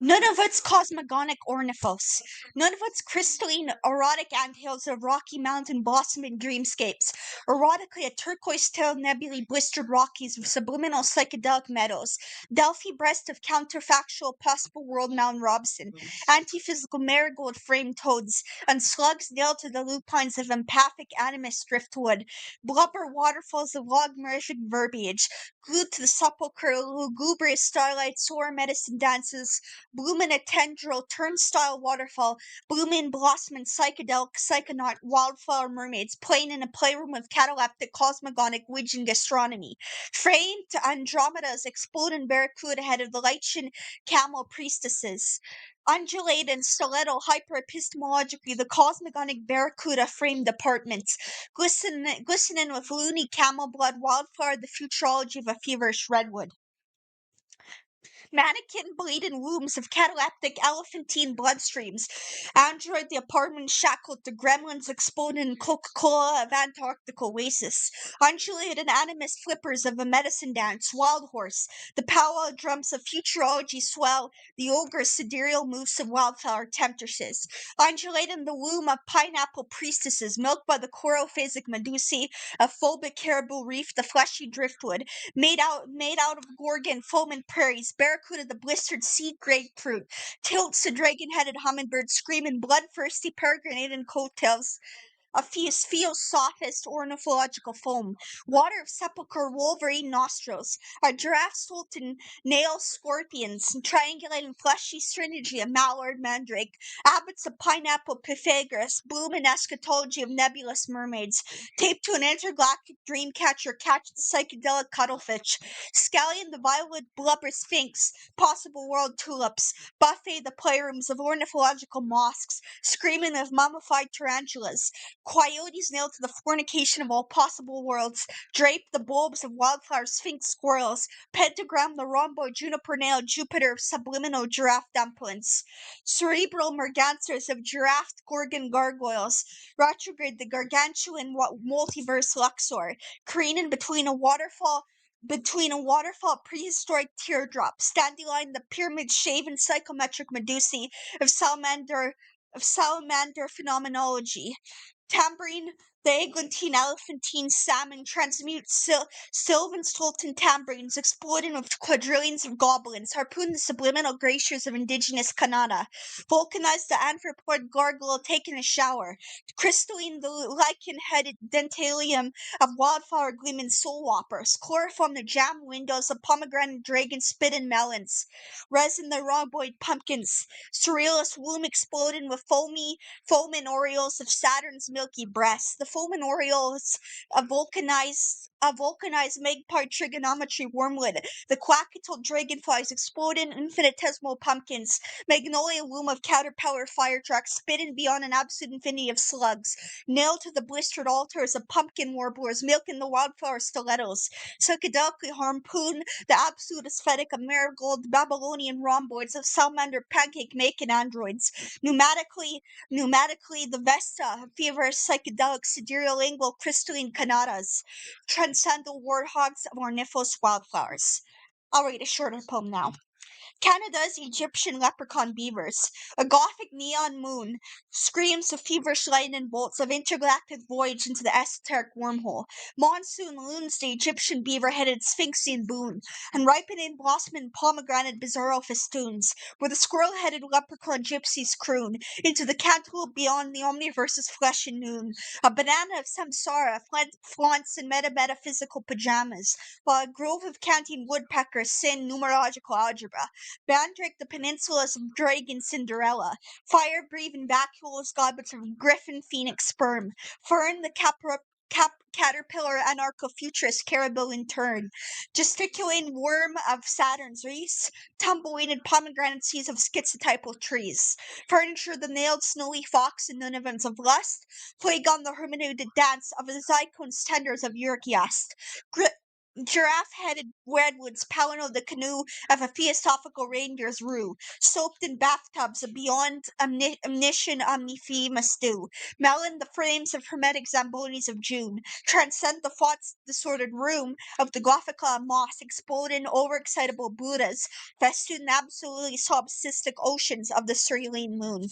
None of its cosmogonic ornithos, none of its crystalline, erotic anthills of rocky mountain blossom and dreamscapes, erotically a turquoise-tailed nebulae blistered rockies with subliminal psychedelic meadows, Delphi breast of counterfactual possible world Mount Robson, antiphysical marigold-framed toads, and slugs nailed to the lupines of empathic animus driftwood, blubber waterfalls of logomorphic verbiage, glued to the sepulchre lugubrious starlight soar medicine dances, bloom in a tendril turnstile waterfall, bloom in blossom and psychedelic psychonaut wildflower mermaids playing in a playroom of cataleptic cosmogonic Ouijan gastronomy, framed Andromedas exploding barracuda head of the Lycian camel priestesses. Undulate and stiletto hyperepistemologically the cosmogonic barracuda framed apartments, glistening with loony camel blood wildflower the futurology of a feverish redwood. Mannequin bleeding wombs of cataleptic elephantine bloodstreams. Android the apartment shackled to gremlins exploding in Coca-Cola of Antarctic oasis. Undulated animus flippers of a medicine dance. Wild horse. The powwow drums of futurology swell. The ogre sidereal moves of wildflower temptresses. Undulating the womb of pineapple priestesses milked by the chorophasic medusae. A phobic caribou reef the fleshy driftwood made out of gorgon foaming prairies, barracuda the blistered sea grapefruit, tilts the dragon-headed hummingbird screaming bloodthirsty peregrinating coattails. A feels softest ornithological foam, water of sepulchre wolverine nostrils, a giraffe sultan nail scorpions, triangulating fleshy synergy of mallard mandrake, abbots of pineapple Pythagoras, blooming eschatology of nebulous mermaids, taped to an intergalactic dream catcher, catch the psychedelic cuttlefish, scallion the violet blubber sphinx, possible world tulips, buffet the playrooms of ornithological mosques, screaming of mummified tarantulas, coyotes nailed to the fornication of all possible worlds, drape the bulbs of wildflower sphinx squirrels, pentagram the rhomboid juniper nailed Jupiter of subliminal giraffe dumplings, cerebral mergansers of giraffe gorgon gargoyles, retrograde the gargantuan multiverse Luxor, careening between a waterfall prehistoric teardrop, dandelion the pyramid shaven psychometric medusae of salamander phenomenology, tambourine the eglantine elephantine salmon transmute sylvan sultan tambourines exploding with quadrillions of goblins, harpoon the subliminal glaciers of indigenous Canada, vulcanize the anthropoid gargoyle taking a shower, crystalline the lichen-headed dentalium of wildflower gleaming soul whoppers, chloroform the jam windows of pomegranate dragon spitting melons, resin the rhomboid pumpkins, surrealist womb exploding with foaming aureoles of Saturn's milky breast. The foaming aureoles a vulcanized magpie trigonometry wormwood. The quackital dragonflies exploding infinitesimal pumpkins. Magnolia womb of caterpillar fire trucks spitting beyond an absolute infinity of slugs. Nailed to the blistered altars of pumpkin warblers milking the wildflower stilettos. Psychedelically harpoon the absolute aesthetic of marigold Babylonian rhomboids of salamander pancake making androids. Pneumatically the Vesta, feverish psychedelic sidereolingual crystalline canadas, transcendental warthogs of ornithos wildflowers. I'll read a shorter poem now. Canada's Egyptian leprechaun beavers. A gothic neon moon screams of feverish lightning bolts of intergalactic voyage into the esoteric wormhole. Monsoon loons the Egyptian beaver-headed Sphinxian boon, and ripening blossoming pomegranate bizarro festoons, where the squirrel-headed leprechaun gypsies croon, into the cantaloupe beyond the omniverse's flesh and noon. A banana of samsara flaunts in metaphysical pajamas, while a grove of canting woodpeckers sing numerological algebra. Bandrake the peninsulas of Dragon Cinderella, fire-breathing vacuoles goblets of Griffin Phoenix sperm, Fern the caterpillar anarcho-futurist caribou in turn, gesticulating worm of Saturn's wreaths, tumbleweeded pomegranate seeds of schizotypal trees, furniture the nailed snowy fox and nunevans of lust, plague on the hermeneutic dance of the zycone's tenders of uric acid, Giraffe-headed redwoods pound the canoe of a theosophical reindeer's rue, soaked in bathtubs of beyond omniscient omnifema stew, melon the frames of hermetic zambonis of June, transcend the thoughts disordered room of the Gothica moss, exploding overexcitable Buddhas, festoon absolutely solipsistic oceans of the cerulean moon.